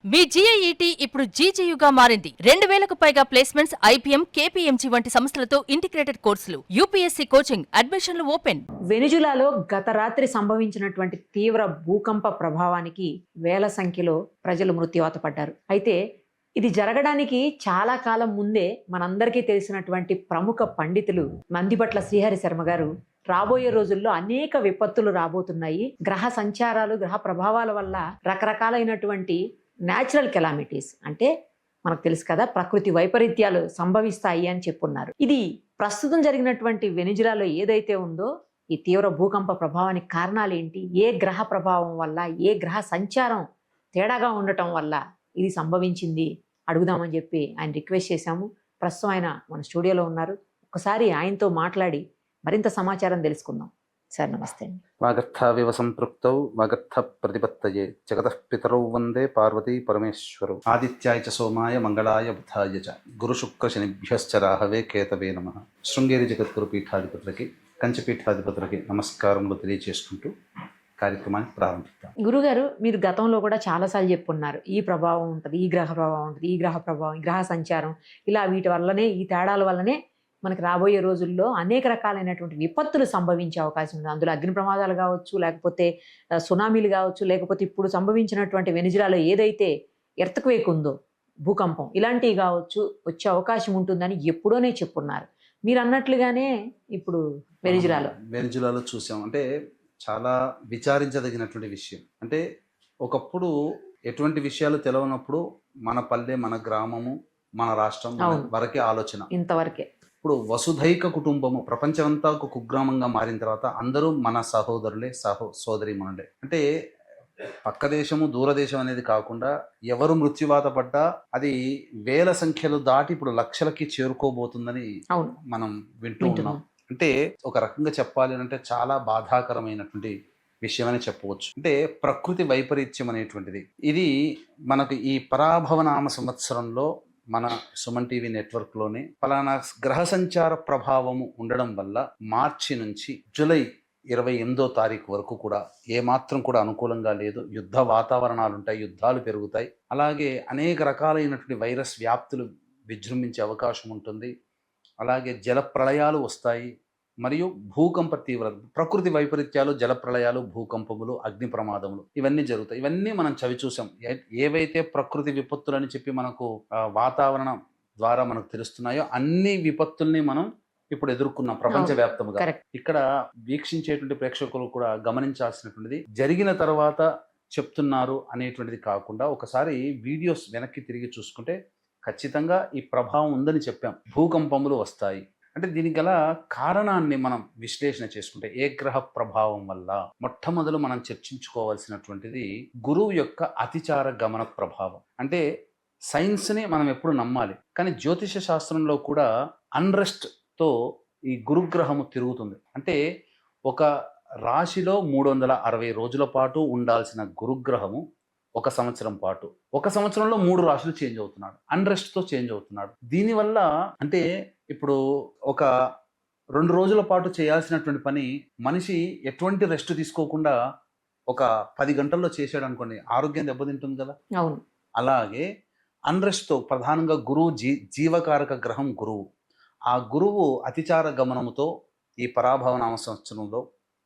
మీ జీఐఈటీ ఇప్పుడు జీజీయూగా మారింది. 2000కు పైగా ప్లేస్మెంట్స్, ఐపీఎం, కేపీఎంజీ వంటి సంస్థలతో ఇంటిగ్రేటెడ్ కోర్సులు, యూపీఎస్సీ కోచింగ్, అడ్మిషన్లు ఓపెన్. వెనిజులాలో గత రాత్రి సంభవించినటువంటి తీవ్ర భూకంప ప్రభావానికి వేల సంఖ్యలో ప్రజలు మృత్యువాత పడ్డారు. అయితే ఇది జరగడానికి చాలా కాలం ముందే మనందరికీ తెలిసినటువంటి ప్రముఖ పండితులు మందిపట్ల శ్రీహరి శర్మ గారు రాబోయే రోజుల్లో అనేక విపత్తులు రాబోతున్నాయి, గ్రహ సంచారాలు, గ్రహ ప్రభావాల వల్ల రకరకాలైనటువంటి న్యాచురల్ కెలామిటీస్ అంటే మనకు తెలుసు కదా, ప్రకృతి వైపరీత్యాలు సంభవిస్తాయి అని చెప్పున్నారు. ఇది ప్రస్తుతం జరిగినటువంటి వెనిజులాలో ఏదైతే ఉందో ఈ తీవ్ర భూకంప ప్రభావానికి కారణాలు ఏంటి, ఏ గ్రహ ప్రభావం వల్ల, ఏ గ్రహ సంచారం తేడాగా ఉండటం వల్ల ఇది సంభవించింది అడుగుదామని చెప్పి ఆయన రిక్వెస్ట్ చేశాము. ప్రస్తుతం ఆయన మన స్టూడియోలో ఉన్నారు. ఒకసారి ఆయనతో మాట్లాడి మరింత సమాచారం తెలుసుకుందాం. సార్ నమస్తే అండి. వాగర్థావివ సంపృక్తౌ వాగర్థ ప్రతిపత్తయే జగతః పితరౌ వందే పార్వతీ పరమేశ్వరౌ ఆదిత్యాయ చ సోమాయ మంగళాయ బుధాయ చ గురు శుక్ర శనిభ్యశ్చ రాహవే కేతవే నమః. శృంగేరి జగద్గురు పీఠాధిపతులకి, కంచి పీఠాధిపతులకి నమస్కారములు తెలియజేసుకుంటూ కార్యక్రమాన్ని ప్రారంభిద్దాం. గురుగారు, మీరు గతంలో కూడా చాలాసార్లు చెప్పున్నారు, ఈ ప్రభావం ఉంటుంది, ఈ గ్రహ ప్రభావం ఉంటుంది, ఈ గ్రహ ప్రభావం, ఈ గ్రహ సంచారం, ఇలా వీటి వల్లనే, ఈ తేడాల వల్లనే మనకి రాబోయే రోజుల్లో అనేక రకాలైనటువంటి విపత్తులు సంభవించే అవకాశం ఉంది. అందులో అగ్ని ప్రమాదాలు కావచ్చు, లేకపోతే సునామీలు కావచ్చు, లేకపోతే ఇప్పుడు సంభవించినటువంటి వెనిజులాలో ఏదైతే ఎర్త్క్వేక్ ఉందో, భూకంపం, ఇలాంటివి కావచ్చు, వచ్చే అవకాశం ఉంటుందని ఎప్పుడోనే చెప్పున్నారు. మీరు అన్నట్లుగానే ఇప్పుడు వెనిజులాలో చూసాం. అంటే చాలా విచారించదగినటువంటి విషయం. అంటే ఒకప్పుడు ఎటువంటి విషయాలు తెలవనప్పుడు మన పల్లె, మన గ్రామము, మన రాష్ట్రం వరకే ఆలోచన, ఇంతవరకే. ఇప్పుడు వసుధైక కుటుంబము ప్రపంచమంతా ఒక కుగ్రామంగా మారిన తర్వాత అందరూ మన సహోదరులే, సోదరీమణులే. అంటే పక్క దేశము, దూరదేశం అనేది కాకుండా ఎవరు మృత్యువాత పడ్డా అది వేల సంఖ్యలు దాటి ఇప్పుడు లక్షలకి చేరుకోబోతుందని మనం వింటూ ఉన్నాం. అంటే ఒక రకంగా చెప్పాలి అంటే చాలా బాధాకరమైనటువంటి విషయం అని చెప్పవచ్చు. అంటే ప్రకృతి వైపరీత్యం అనేటువంటిది ఇది మనకు ఈ పరాభవనామ సంవత్సరంలో మన సుమన్ టీవీ నెట్వర్క్లోనే ఫలానా గ్రహ సంచార ప్రభావము ఉండడం వల్ల మార్చి నుంచి జూలై 28వ తారీఖు వరకు కూడా ఏమాత్రం కూడా అనుకూలంగా లేదు. యుద్ధ వాతావరణాలు ఉంటాయి, యుద్ధాలు పెరుగుతాయి, అలాగే అనేక రకాలైనటువంటి వైరస్ వ్యాప్తులు విజృంభించే అవకాశం ఉంటుంది, అలాగే జల ప్రళయాలు వస్తాయి, మరియు భూకంప తీవ్రత, ప్రకృతి వైపరీత్యాలు, జల ప్రళయాలు, భూకంపములు, అగ్ని ప్రమాదములు ఇవన్నీ జరుగుతాయి. ఇవన్నీ మనం చవి చూసాం. ఏవైతే ప్రకృతి విపత్తులు అని చెప్పి మనకు వాతావరణం ద్వారా మనకు తెలుస్తున్నాయో అన్ని విపత్తుల్ని మనం ఇప్పుడు ఎదుర్కొన్నాం ప్రపంచవ్యాప్తంగా. ఇక్కడ వీక్షించేటువంటి ప్రేక్షకులు కూడా గమనించాల్సినటువంటిది, జరిగిన తర్వాత చెప్తున్నారు అనేటువంటిది కాకుండా ఒకసారి వీడియోస్ వెనక్కి తిరిగి చూసుకుంటే ఖచ్చితంగా ఈ ప్రభావం ఉందని చెప్పాం. భూకంపములు వస్తాయి అంటే దీనికి గల కారణాన్ని మనం విశ్లేషణ చేసుకుంటే, ఏ గ్రహ ప్రభావం వల్ల మొట్టమొదలు మనం చర్చించుకోవాల్సినటువంటిది గురువు యొక్క అతిచార గమన ప్రభావం. అంటే సైన్స్ని మనం ఎప్పుడు నమ్మాలి, కానీ జ్యోతిష శాస్త్రంలో కూడా అన్రెస్ట్తో ఈ గురుగ్రహము తిరుగుతుంది. అంటే ఒక రాశిలో 360 రోజుల పాటు ఉండాల్సిన గురుగ్రహము ఒక సంవత్సరం పాటు, ఒక సంవత్సరంలో 3 రాశులు చేంజ్ అవుతున్నాడు, అన్రెస్ట్తో చేంజ్ అవుతున్నాడు. దీనివల్ల అంటే ఇప్పుడు ఒక 2 రోజుల పాటు చేయాల్సినటువంటి పని మనిషి ఎటువంటి రెస్ట్ తీసుకోకుండా ఒక 10 గంటల్లో చేసాడు అనుకోండి, ఆరోగ్యం దెబ్బతింటుంది కదా. అవును. అలాగే అన్రెస్ట్తో ప్రధానంగా గురువు జీవకారక గ్రహం గురువు. ఆ గురువు అతిచార గమనముతో ఈ పరాభవనామ సంవత్సరంలో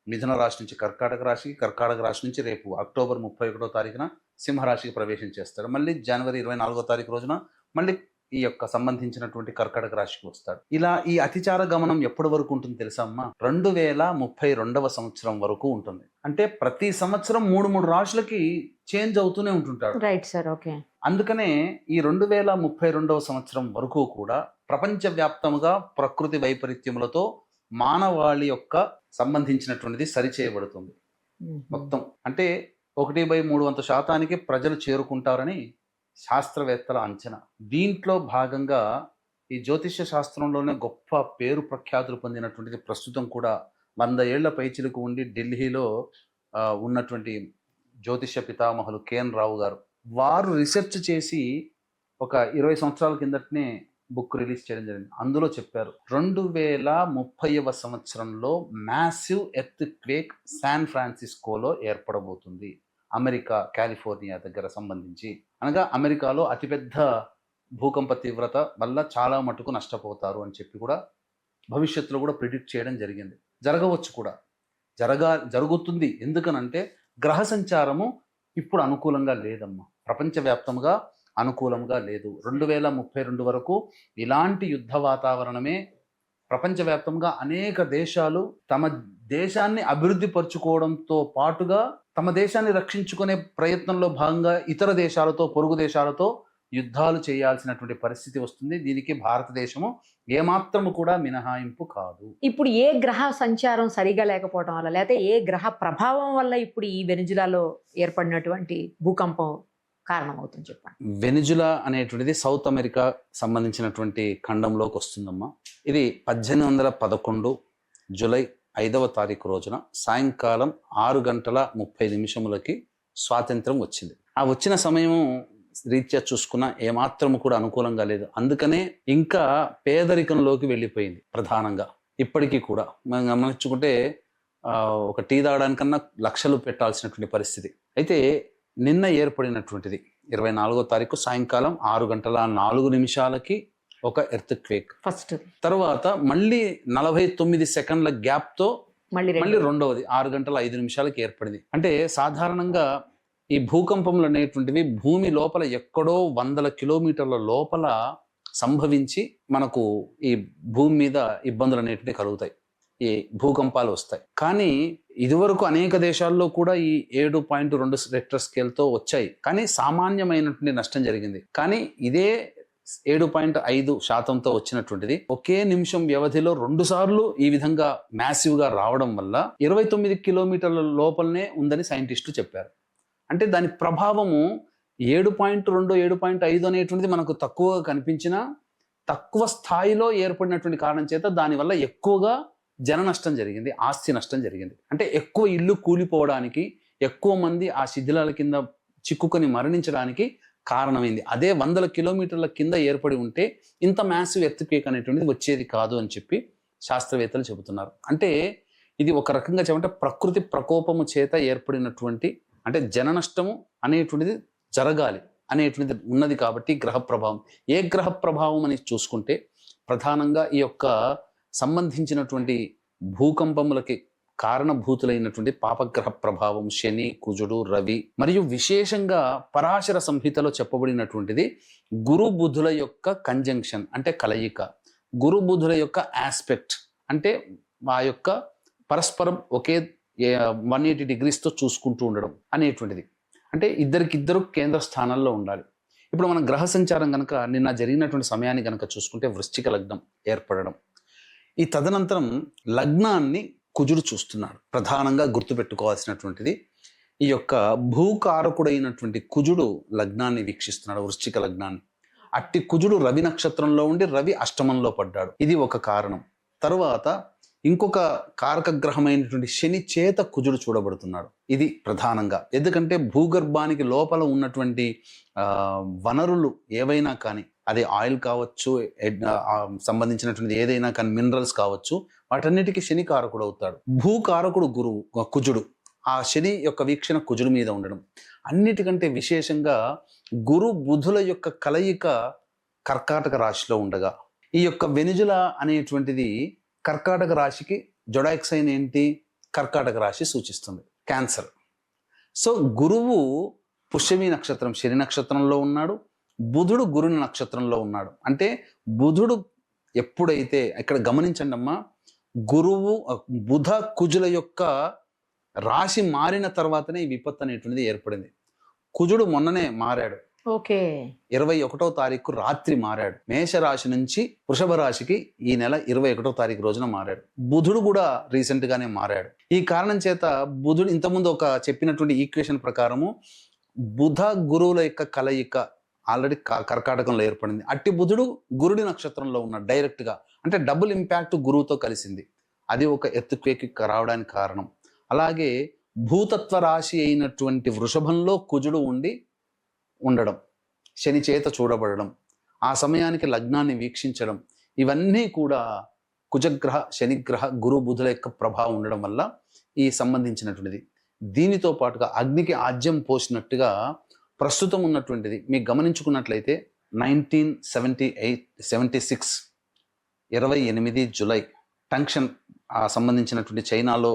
మిథున రాశి నుంచి కర్కాటక రాశి, కర్కాటక రాశి నుంచి రేపు అక్టోబర్ 31వ తారీఖున సింహరాశికి ప్రవేశం చేస్తాడు. మళ్ళీ జనవరి 24వ తారీఖు రోజున మళ్ళీ ఈ యొక్క సంబంధించినటువంటి కర్కాటక రాశికి వస్తాడు. ఇలా ఈ అతిచార గమనం ఎప్పటి వరకు ఉంటుంది తెలుసా అమ్మా? 2032వ సంవత్సరం వరకు ఉంటుంది. అంటే ప్రతి సంవత్సరం 3 రాశులకి చేంజ్ అవుతూనే ఉంటుంటాడు. Right sir, okay. అందుకనే ఈ 2032వ సంవత్సరం వరకు కూడా ప్రపంచవ్యాప్తముగా ప్రకృతి వైపరీత్యములతో మానవాళి యొక్క సంబంధించినటువంటిది సరిచేయబడుతుంది మొత్తం. అంటే 1/300% ప్రజలు చేరుకుంటారని శాస్త్రవేత్తల అంచనా. దీంట్లో భాగంగా ఈ జ్యోతిష్య శాస్త్రంలోనే గొప్ప పేరు ప్రఖ్యాతులు పొందినటువంటిది, ప్రస్తుతం కూడా 100 ఏళ్ల పైచిలకు ఉండి ఢిల్లీలో ఉన్నటువంటి జ్యోతిష్య పితామహులు కేఎన్ రావు గారు, వారు రీసెర్చ్ చేసి ఒక 20 సంవత్సరాల కిందటనే బుక్ రిలీజ్ చేయడం జరిగింది. అందులో చెప్పారు 2030వ సంవత్సరంలో మ్యాసివ్ ఎర్త్ క్వేక్ శాన్ ఫ్రాన్సిస్కోలో ఏర్పడబోతుంది, అమెరికా కాలిఫోర్నియా దగ్గర సంబంధించి అనగా అమెరికాలో అతిపెద్ద భూకంప తీవ్రత వల్ల చాలా మటుకు నష్టపోతారు అని చెప్పి కూడా భవిష్యత్తులో కూడా ప్రిడిక్ట్ చేయడం జరిగింది. జరగవచ్చు కూడా, జరుగుతుంది. ఎందుకనంటే గ్రహ సంచారము ఇప్పుడు అనుకూలంగా లేదమ్మా, ప్రపంచవ్యాప్తంగా అనుకూలంగా లేదు. 2032 వరకు ఇలాంటి యుద్ధ వాతావరణమే ప్రపంచవ్యాప్తంగా అనేక దేశాలు తమ దేశాన్ని అభివృద్ధి పరుచుకోవడంతో పాటుగా తమ దేశాన్ని రక్షించుకునే ప్రయత్నంలో భాగంగా ఇతర దేశాలతో, పొరుగు దేశాలతో యుద్ధాలు చేయాల్సినటువంటి పరిస్థితి వస్తుంది. దీనికి భారతదేశము ఏమాత్రము కూడా మినహాయింపు కాదు. ఇప్పుడు ఏ గ్రహ సంచారం సరిగా లేకపోవడం వల్ల, లేకపోతే ఏ గ్రహ ప్రభావం వల్ల ఇప్పుడు ఈ వెనిజులాలో ఏర్పడినటువంటి భూకంపం కారణమవుతుంది చెప్పండి. వెనిజులా అనేటువంటిది సౌత్ అమెరికా సంబంధించినటువంటి ఖండంలోకి వస్తుందమ్మా. ఇది 1811 జూలై 5వ తారీఖు రోజున సాయంకాలం 6:30 స్వాతంత్రం వచ్చింది. ఆ వచ్చిన సమయము రీత్యా చూసుకున్న ఏమాత్రము కూడా అనుకూలంగా లేదు. అందుకనే ఇంకా పేదరికంలోకి వెళ్ళిపోయింది ప్రధానంగా. ఇప్పటికీ కూడా మనం గమనించుకుంటే ఒక టీ తాగడానికన్నా లక్షలు పెట్టాల్సినటువంటి పరిస్థితి. అయితే నిన్న ఏర్పడినటువంటిది 24వ తారీఖు సాయంకాలం 6:04 ఒక ఎర్త్ క్వేక్ ఫస్ట్, తర్వాత మళ్ళీ 49 సెకండ్ల గ్యాప్ తో మళ్ళీ రెండవది 6:05 ఏర్పడింది. అంటే సాధారణంగా ఈ భూకంపములు అనేటువంటివి భూమి లోపల ఎక్కడో 100 కిలోమీటర్ల లోపల సంభవించి మనకు ఈ భూమి మీద ఇబ్బందులు అనేటువంటివి కలుగుతాయి, ఈ భూకంపాలు వస్తాయి. కానీ ఇదివరకు అనేక దేశాల్లో కూడా ఈ 7.2 రెక్టర్ స్కేల్తో వచ్చాయి, కానీ సామాన్యమైనటువంటి నష్టం జరిగింది. కానీ ఇదే 7.5%తో వచ్చినటువంటిది ఒకే నిమిషం వ్యవధిలో 2 సార్లు ఈ విధంగా మ్యాసివ్ గా రావడం వల్ల 29 కిలోమీటర్ల లోపలనే ఉందని సైంటిస్టులు చెప్పారు. అంటే దాని ప్రభావము 7.2, 7.5 అనేటువంటిది మనకు తక్కువగా కనిపించినా తక్కువ స్థాయిలో ఏర్పడినటువంటి కారణం చేత దానివల్ల ఎక్కువగా జన నష్టం జరిగింది, ఆస్తి నష్టం జరిగింది. అంటే ఎక్కువ ఇల్లు కూలిపోవడానికి, ఎక్కువ మంది ఆ శిథిలాల కింద చిక్కుకొని మరణించడానికి కారణమైంది. అదే 100 కిలోమీటర్ల కింద ఏర్పడి ఉంటే ఇంత మ్యాసివ్ ఎర్త్క్వేక్ అనేటువంటిది వచ్చేది కాదు అని చెప్పి శాస్త్రవేత్తలు చెబుతున్నారు. అంటే ఇది ఒక రకంగా చెప్పంటే ప్రకృతి ప్రకోపము చేత ఏర్పడినటువంటి, అంటే జన నష్టము అనేటువంటిది జరగాలి అనేటువంటిది ఉన్నది కాబట్టి గ్రహ ప్రభావం. ఏ గ్రహ ప్రభావం అని చూసుకుంటే ప్రధానంగా ఈ యొక్క సంబంధించినటువంటి భూకంపములకి కారణభూతులైనటువంటి పాపగ్రహ ప్రభావం శని, కుజుడు, రవి, మరియు విశేషంగా పరాశర సంహితలో చెప్పబడినటువంటిది గురు బుధుల యొక్క కంజంక్షన్ అంటే కలయిక, గురు బుధుల యొక్క ఆస్పెక్ట్ అంటే ఆ యొక్క పరస్పరం ఒకే 180 డిగ్రీస్తో చూసుకుంటూ ఉండడం అనేటువంటిది. అంటే ఇద్దరికిద్దరు కేంద్ర స్థానాల్లో ఉండాలి. ఇప్పుడు మనం గ్రహ సంచారం కనుక నిన్న జరిగినటువంటి సమయాన్ని కనుక చూసుకుంటే వృశ్చిక లగ్నం ఏర్పడడం, ఈ తదనంతరం లగ్నాన్ని కుజుడు చూస్తున్నాడు. ప్రధానంగా గుర్తుపెట్టుకోవాల్సినటువంటిది ఈ యొక్క భూకారకుడైనటువంటి కుజుడు లగ్నాన్ని వీక్షిస్తున్నాడు, వృశ్చిక లగ్నాన్ని. అట్టి కుజుడు రవి నక్షత్రంలో ఉండి రవి అష్టమంలో పడ్డాడు, ఇది ఒక కారణం. తరువాత ఇంకొక కారక గ్రహమైనటువంటి శని చేత కుజుడు చూడబడుతున్నాడు, ఇది ప్రధానంగా. ఎందుకంటే భూగర్భానికి లోపల ఉన్నటువంటి వనరులు ఏవైనా కానీ, అది ఆయిల్ కావచ్చు, సంబంధించినటువంటి ఏదైనా కానీ మినరల్స్ కావచ్చు, వాటన్నిటికీ శని కారకుడు అవుతాడు. భూకారకుడు కుజుడు, ఆ శని యొక్క వీక్షణ కుజుడు మీద ఉండడం. అన్నిటికంటే విశేషంగా గురు బుధుల యొక్క కలయిక కర్కాటక రాశిలో ఉండగా, ఈ యొక్క వెనిజులా అనేటువంటిది కర్కాటక రాశికి జొడాక్ సైన్ ఏంటి, కర్కాటక రాశి సూచిస్తుంది, క్యాన్సర్. సో గురువు పుష్యమి నక్షత్రం శని నక్షత్రంలో ఉన్నాడు, బుధుడు గురుని నక్షత్రంలో ఉన్నాడు. అంటే బుధుడు ఎప్పుడైతే, ఇక్కడ గమనించండి అమ్మా, గురువు బుధ కుజుల యొక్క రాశి మారిన తర్వాతనే ఈ విపత్తు అనేటువంటిది ఏర్పడింది. కుజుడు మొన్ననే మారాడు, ఓకే, 21వ తారీఖు రాత్రి మారాడు. మేషరాశి నుంచి వృషభ రాశికి ఈ నెల 21వ తారీఖు రోజున మారాడు. బుధుడు కూడా రీసెంట్ గానే మారాడు. ఈ కారణం చేత బుధుడు ఇంతకుముందు ఒక చెప్పినటువంటి ఈక్వేషన్ ప్రకారము బుధ గురువుల యొక్క కలయిక ఆల్రెడీ కర్కాటకంలో ఏర్పడింది. అట్టి బుధుడు గురుడి నక్షత్రంలో ఉన్నాడు డైరెక్ట్ గా, అంటే డబుల్ ఇంపాక్ట్ గురువుతో కలిసింది. అది ఒక ఎర్త్క్వేక్ రావడానికి కారణం. అలాగే భూతత్వ రాశి అయినటువంటి వృషభంలో కుజుడు ఉండడం, శని చేత చూడబడడం, ఆ సమయానికి లగ్నాన్ని వీక్షించడం, ఇవన్నీ కూడా కుజగ్రహ, శనిగ్రహ, గురు బుధుల యొక్క ప్రభావం ఉండడం వల్ల ఈ సంబంధించినటువంటిది. దీనితో పాటుగా అగ్నికి ఆజ్యం పోసినట్టుగా ప్రస్తుతం ఉన్నటువంటిది మీకు గమనించుకున్నట్లయితే 1976 28 జూలై టంక్షన్ సంబంధించినటువంటి చైనాలో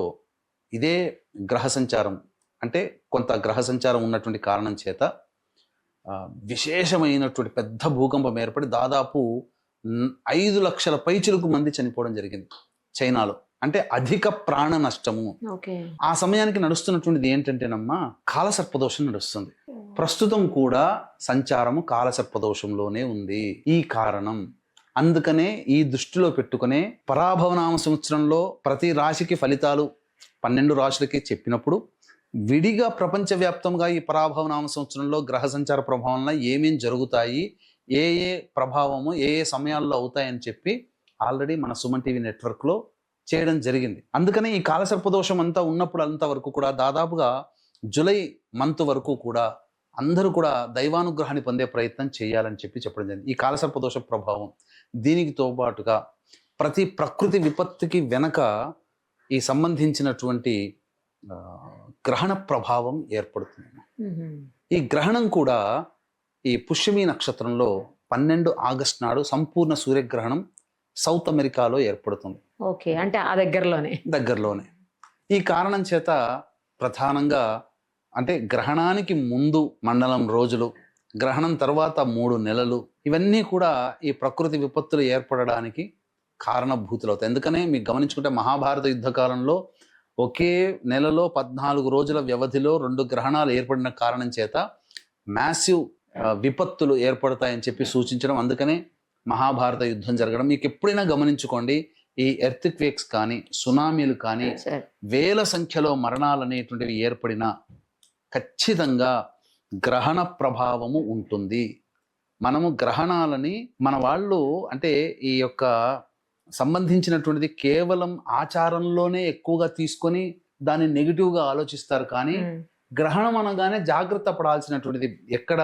ఇదే గ్రహ సంచారం అంటే కొంత గ్రహ సంచారం ఉన్నటువంటి కారణం చేత విశేషమైనటువంటి పెద్ద భూకంపం ఏర్పడి దాదాపు 5 లక్షల పైచిలకు మంది చనిపోవడం జరిగింది చైనాలో. అంటే అధిక ప్రాణ నష్టము. ఆ సమయానికి నడుస్తున్నటువంటిది ఏంటంటేనమ్మా కాలసర్పదోషం నడుస్తుంది. ప్రస్తుతం కూడా సంచారము కాలసర్పదోషంలోనే ఉంది. ఈ కారణం అందుకనే ఈ దృష్టిలో పెట్టుకునే పరాభవనామ సంవత్సరంలో ప్రతి రాశికి ఫలితాలు 12 రాశులకి చెప్పినప్పుడు విడిగా ప్రపంచవ్యాప్తంగా ఈ పరాభవనామ సంవత్సరంలో గ్రహ సంచార ప్రభావంలో ఏమేం జరుగుతాయి, ఏ ఏ ప్రభావము ఏ ఏ సమయాల్లో అవుతాయని చెప్పి ఆల్రెడీ మన సుమన్ టీవీ నెట్వర్క్లో చేయడం జరిగింది. అందుకనే ఈ కాలసర్పదోషం అంతా ఉన్నప్పుడు అంతవరకు కూడా దాదాపుగా జూలై మంత్ వరకు కూడా అందరూ కూడా దైవానుగ్రహాన్ని పొందే ప్రయత్నం చేయాలని చెప్పడం జరిగింది. ఈ కాలసర్పదోష ప్రభావం దీనికి తోబాటుగా ప్రతి ప్రకృతి విపత్తుకి వెనక ఈ సంబంధించినటువంటి గ్రహణ ప్రభావం ఏర్పడుతుంది. ఈ గ్రహణం కూడా ఈ పుష్యమి నక్షత్రంలో 12 ఆగస్టు నాడు సంపూర్ణ సూర్యగ్రహణం సౌత్ అమెరికాలో ఏర్పడుతుంది. ఓకే, అంటే ఆ దగ్గరలోనే. ఈ కారణం చేత ప్రధానంగా అంటే గ్రహణానికి ముందు మండలం రోజులు, గ్రహణం తర్వాత 3 నెలలు ఇవన్నీ కూడా ఈ ప్రకృతి విపత్తులు ఏర్పడడానికి కారణభూతులు అవుతాయి. ఎందుకనే మీకు గమనించుకుంటే మహాభారత యుద్ధకాలంలో ఒకే నెలలో 14 రోజుల వ్యవధిలో 2 గ్రహణాలు ఏర్పడిన కారణం చేత మ్యాసివ్ విపత్తులు ఏర్పడతాయని చెప్పి సూచించడం. అందుకనే మహాభారత యుద్ధం జరగడం. మీకు ఎప్పుడైనా గమనించుకోండి, ఈ ఎర్త్ క్వేక్స్ కానీ సునామీలు కానీ వేల సంఖ్యలో మరణాలు అనేటువంటివి ఏర్పడిన ఖచ్చితంగా గ్రహణ ప్రభావము ఉంటుంది. మనము గ్రహణాలని మన వాళ్ళు అంటే ఈ యొక్క సంబంధించినటువంటిది కేవలం ఆచారంలోనే ఎక్కువగా తీసుకొని దాన్ని నెగిటివ్గా ఆలోచిస్తారు. కానీ గ్రహణం అనగానే జాగ్రత్త పడాల్సినటువంటిది ఎక్కడ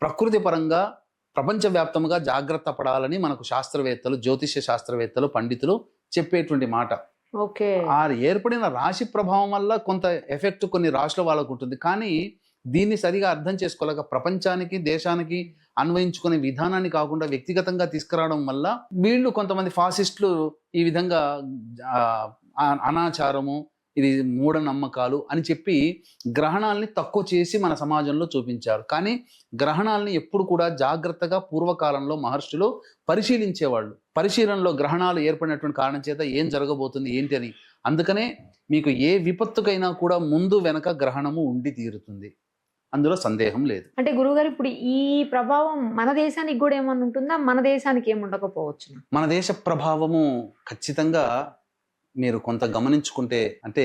ప్రకృతి పరంగా ప్రపంచవ్యాప్తంగా జాగ్రత్త పడాలని మనకు శాస్త్రవేత్తలు, జ్యోతిష్య శాస్త్రవేత్తలు, పండితులు చెప్పేటువంటి మాట. ఆ ఏర్పడిన రాశి ప్రభావం వల్ల కొంత ఎఫెక్ట్ కొన్ని రాశుల వాళ్ళకు ఉంటుంది. కానీ దీన్ని సరిగా అర్థం చేసుకోలేక ప్రపంచానికి దేశానికి అన్వయించుకునే విధానాన్ని కాకుండా వ్యక్తిగతంగా తీసుకురావడం వల్ల వీళ్ళు కొంతమంది ఫాసిస్టులు ఈ విధంగా అనాచారము, ఇది మూఢనమ్మకాలు అని చెప్పి గ్రహణాలని తక్కువ చేసి మన సమాజంలో చూపించారు. కానీ గ్రహణాలని ఎప్పుడు కూడా జాగ్రత్తగా పూర్వకాలంలో మహర్షులు పరిశీలించేవాళ్ళు. పరిశీలనలో గ్రహణాలు ఏర్పడినటువంటి కారణం చేత ఏం జరగబోతుంది ఏంటి అని. అందుకనే మీకు ఏ విపత్తుకైనా కూడా ముందు వెనక గ్రహణము ఉండి తీరుతుంది, అందులో సందేహం లేదు. అంటే గురువుగారు ఇప్పుడు ఈ ప్రభావం మన దేశానికి కూడా ఏమన్నా ఉంటుందా? మన దేశానికి ఏముండకపోవచ్చు? మన దేశ ప్రభావము ఖచ్చితంగా మీరు కొంత గమనించుకుంటే అంటే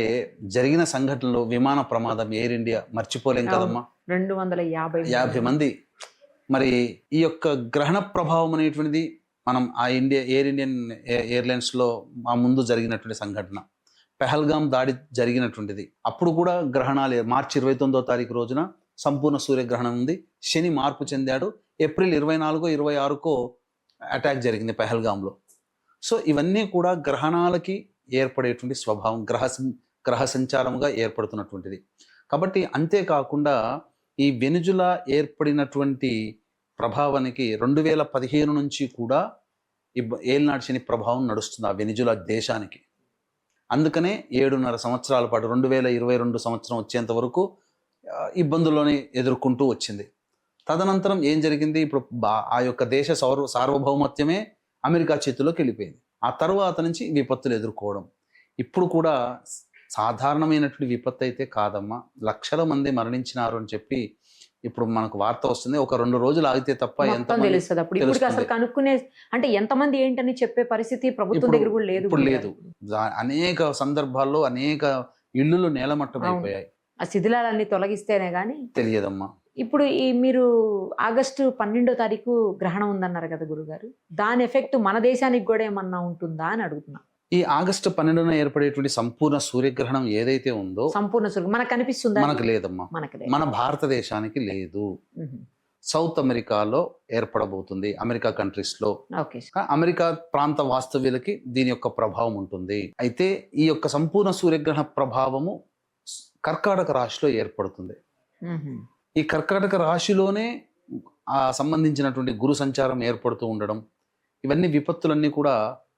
జరిగిన సంఘటనలు, విమాన ప్రమాదం, ఎయిర్ ఇండియా మర్చిపోలేం కదమ్మా. 250 మంది. మరి ఈ యొక్క గ్రహణ ప్రభావం అనేటువంటిది మనం ఆ ఎయిర్ ఇండియన్ ఎయిర్లైన్స్ లో ఆ ముందు జరిగినటువంటి సంఘటన, పెహల్గాం దాడి జరిగినటువంటిది. అప్పుడు కూడా గ్రహణాలు మార్చి 29వ తారీఖు రోజున సంపూర్ణ సూర్యగ్రహణం ఉంది. శని మార్పు చెందాడు. ఏప్రిల్ 24, 26కో అటాక్ జరిగింది పెహల్గాంలో. సో ఇవన్నీ కూడా గ్రహణాలకి ఏర్పడేటువంటి స్వభావం, గ్రహ సంచారముగా ఏర్పడుతున్నటువంటిది. కాబట్టి అంతేకాకుండా ఈ వెనుజులా ఏర్పడినటువంటి ప్రభావానికి 2015 నుంచి కూడా ఏలినాటి శని ప్రభావం నడుస్తుంది ఆ వెనుజులా దేశానికి. అందుకనే 7.5 సంవత్సరాల పాటు 2022 సంవత్సరం వచ్చేంత వరకు ఇబ్బందుల్లోనే ఎదుర్కొంటూ వచ్చింది. తదనంతరం ఏం జరిగింది, ఇప్పుడు ఆ యొక్క దేశ సార్వభౌమత్యమే అమెరికా చేతిలోకి వెళ్ళిపోయింది. ఆ తర్వాత నుంచి విపత్తులు ఎదుర్కోవడం. ఇప్పుడు కూడా సాధారణమైనటువంటి విపత్తు అయితే కాదమ్మా, లక్షల మంది మరణించినారు అని చెప్పి ఇప్పుడు మనకు వార్త వస్తుంది. ఒక 2 రోజులు ఆగితే తప్ప ఎంత తెలుస్తుంది. అప్పుడు అసలు కనుక్కునే అంటే ఎంతమంది ఏంటని చెప్పే పరిస్థితి ప్రభుత్వం దగ్గర కూడా లేదు. ఇప్పుడు లేదు. అనేక సందర్భాల్లో అనేక ఇళ్ళు నేలమట్టం అయిపోయాయి. ఆ శిథిలాలన్నీ తొలగిస్తేనే గానీ తెలియదమ్మా. ఇప్పుడు ఈ మీరు ఆగస్టు 12వ తారీఖు గ్రహణం ఉందన్నారు కదా గురుగారు, దాని ఎఫెక్ట్ మన దేశానికి కూడా ఏమన్నా ఉంటుందా అని అడుగుతున్నా. ఈ ఆగస్టు 12న ఏర్పడేటువంటి సంపూర్ణ సూర్యగ్రహణం ఏదైతే ఉందో సంపూర్ణ సూర్య మనకు కనిపిస్తుందా? మనకు లేదమ్మా, మన భారతదేశానికి లేదు. సౌత్ అమెరికాలో ఏర్పడబోతుంది, అమెరికా కంట్రీస్ లో. అమెరికా ప్రాంత వాస్తవ్యులకి దీని యొక్క ప్రభావం ఉంటుంది. అయితే ఈ యొక్క సంపూర్ణ సూర్యగ్రహణ ప్రభావము కర్కాటక రాశిలో ఏర్పడుతుంది. ఈ కర్కాటక రాశిలోనే ఆ సంబంధించినటువంటి గురు సంచారం ఏర్పడుతూ ఉండడం, ఇవన్నీ విపత్తులన్నీ కూడా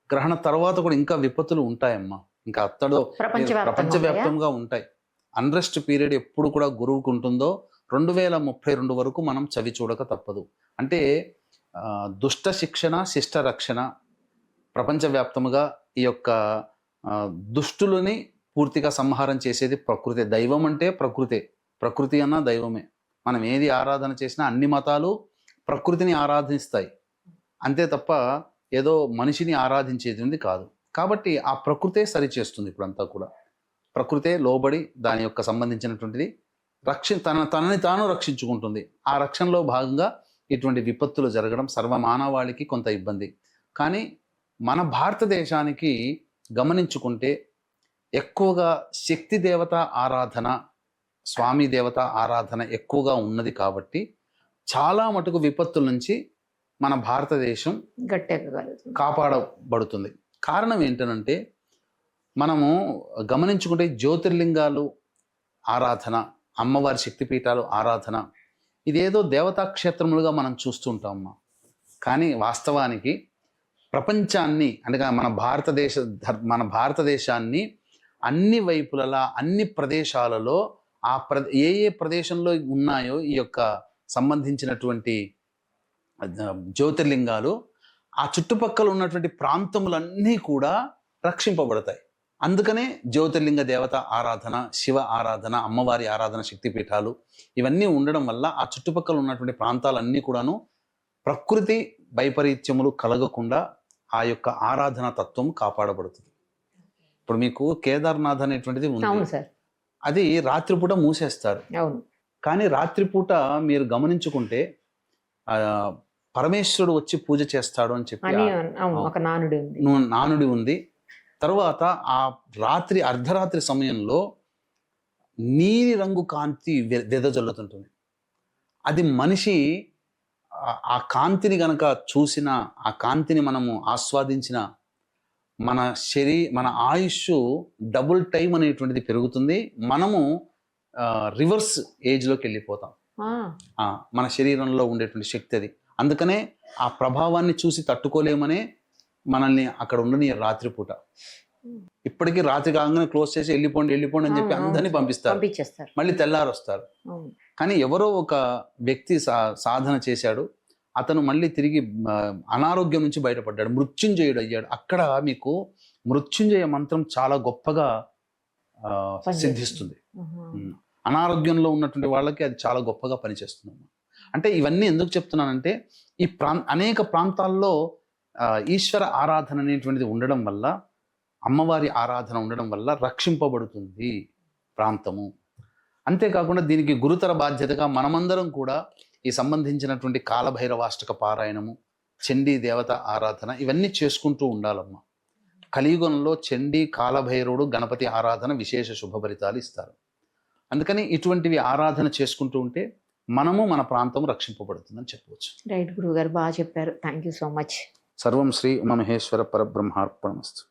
గ్రహణ తర్వాత కూడా ఇంకా విపత్తులు ఉంటాయమ్మా. ఇంకా అత్తడో ప్రపంచవ్యాప్తంగా ఉంటాయి. అన్రెస్ట్ పీరియడ్ ఎప్పుడు కూడా గురువుకు ఉంటుందో 2032 వరకు మనం చవి చూడక తప్పదు. అంటే దుష్ట శిక్షణ శిష్ట రక్షణ ప్రపంచవ్యాప్తముగా ఈ యొక్క దుష్టులని పూర్తిగా సంహారం చేసేది ప్రకృతి. దైవం అంటే ప్రకృతి అన్న దైవమే. మనం ఏది ఆరాధన చేసినా అన్ని మతాలు ప్రకృతిని ఆరాధిస్తాయి, అంతే తప్ప ఏదో మనిషిని ఆరాధించేది ఉంది కాదు. కాబట్టి ఆ ప్రకృతే సరిచేస్తుంది. ఇప్పుడంతా కూడా ప్రకృతే లోబడి దాని యొక్క సంబంధించినటువంటిది తనని తాను రక్షించుకుంటుంది. ఆ రక్షణలో భాగంగా ఇటువంటి విపత్తులు జరగడం సర్వమానవాళికి కొంత ఇబ్బంది. కానీ మన భారతదేశానికి గమనించుకుంటే ఎక్కువగా శక్తి దేవత ఆరాధన, స్వామి దేవత ఆరాధన ఎక్కువగా ఉన్నది కాబట్టి చాలా మటుకు విపత్తుల నుంచి మన భారతదేశం కాపాడబడుతుంది. కారణం ఏంటనంటే మనము గమనించుకుంటే జ్యోతిర్లింగాలు ఆరాధన, అమ్మవారి శక్తిపీఠాలు ఆరాధన, ఇదేదో దేవతా క్షేత్రములుగా మనం చూస్తుంటామమ్మా. కానీ వాస్తవానికి ప్రపంచాన్ని అంటే మన భారతదేశాన్ని అన్ని వైపులలా అన్ని ప్రదేశాలలో ఏ ప్రదేశంలో ఉన్నాయో ఈ యొక్క సంబంధించినటువంటి జ్యోతిర్లింగాలు ఆ చుట్టుపక్కల ఉన్నటువంటి ప్రాంతములన్నీ కూడా రక్షింపబడతాయి. అందుకనే జ్యోతిర్లింగ దేవత ఆరాధన, శివ ఆరాధన, అమ్మవారి ఆరాధన, శక్తిపీఠాలు ఇవన్నీ ఉండడం వల్ల ఆ చుట్టుపక్కల ఉన్నటువంటి ప్రాంతాలన్నీ కూడాను ప్రకృతి వైపరీత్యములు కలగకుండా ఆ యొక్క ఆరాధన తత్వం కాపాడబడుతుంది. ఇప్పుడు మీకు కేదార్నాథ్ అనేటువంటిది ఉంది, అది రాత్రిపూట మూసేస్తారు. కానీ రాత్రిపూట మీరు గమనించుకుంటే పరమేశ్వరుడు వచ్చి పూజ చేస్తాడు అని చెప్పి నానుడి ఉంది. తర్వాత ఆ అర్ధరాత్రి సమయంలో నీలి రంగు కాంతి వెదజల్లుతుంటుంది. అది మనిషి ఆ కాంతిని గనక చూసిన, ఆ కాంతిని మనము ఆస్వాదించిన మన ఆయుష్ డబుల్ టైం అనేటువంటిది పెరుగుతుంది. మనము రివర్స్ ఏజ్లోకి వెళ్ళిపోతాం. మన శరీరంలో ఉండేటువంటి శక్తి అది. అందుకనే ఆ ప్రభావాన్ని చూసి తట్టుకోలేమనే మనల్ని అక్కడ ఉండని రాత్రిపూట. ఇప్పటికీ రాత్రి కాగానే క్లోజ్ చేసి వెళ్ళిపోండి అని చెప్పి అందరినీ పంపిస్తారు, మళ్ళీ తెల్లారు వస్తారు. కానీ ఎవరో ఒక వ్యక్తి సాధన చేశాడు, అతను మళ్ళీ తిరిగి అనారోగ్యం నుంచి బయటపడ్డాడు, మృత్యుంజయుడు అయ్యాడు. అక్కడ మీకు మృత్యుంజయ మంత్రం చాలా గొప్పగా సిద్ధిస్తుంది. అనారోగ్యంలో ఉన్నటువంటి వాళ్ళకి అది చాలా గొప్పగా పనిచేస్తుంది. అంటే ఇవన్నీ ఎందుకు చెప్తున్నానంటే ఈ అనేక ప్రాంతాల్లో ఈశ్వర ఆరాధన అనేటువంటిది ఉండడం వల్ల, అమ్మవారి ఆరాధన ఉండడం వల్ల రక్షింపబడుతుంది ప్రాంతము. అంతేకాకుండా దీనికి గురుతర బాధ్యతగా మనమందరం కూడా ఈ సంబంధించినటువంటి కాలభైరవాష్టక పారాయణము, చండీ దేవత ఆరాధన ఇవన్నీ చేసుకుంటూ ఉండాలమ్మా. కలియుగంలో చండీ, కాలభైరవుడు, గణపతి ఆరాధన విశేష శుభఫలితాలు ఇస్తారు. అందుకని ఇటువంటివి ఆరాధన చేసుకుంటూ ఉంటే మనము మన ప్రాంతం రక్షింపబడుతుందని చెప్పవచ్చు. రైట్ గురువు గారు, బాగా చెప్పారు. Thank you so much. సర్వం శ్రీ ఉమామహేశ్వర పరబ్రహ్మార్పణమస్తు.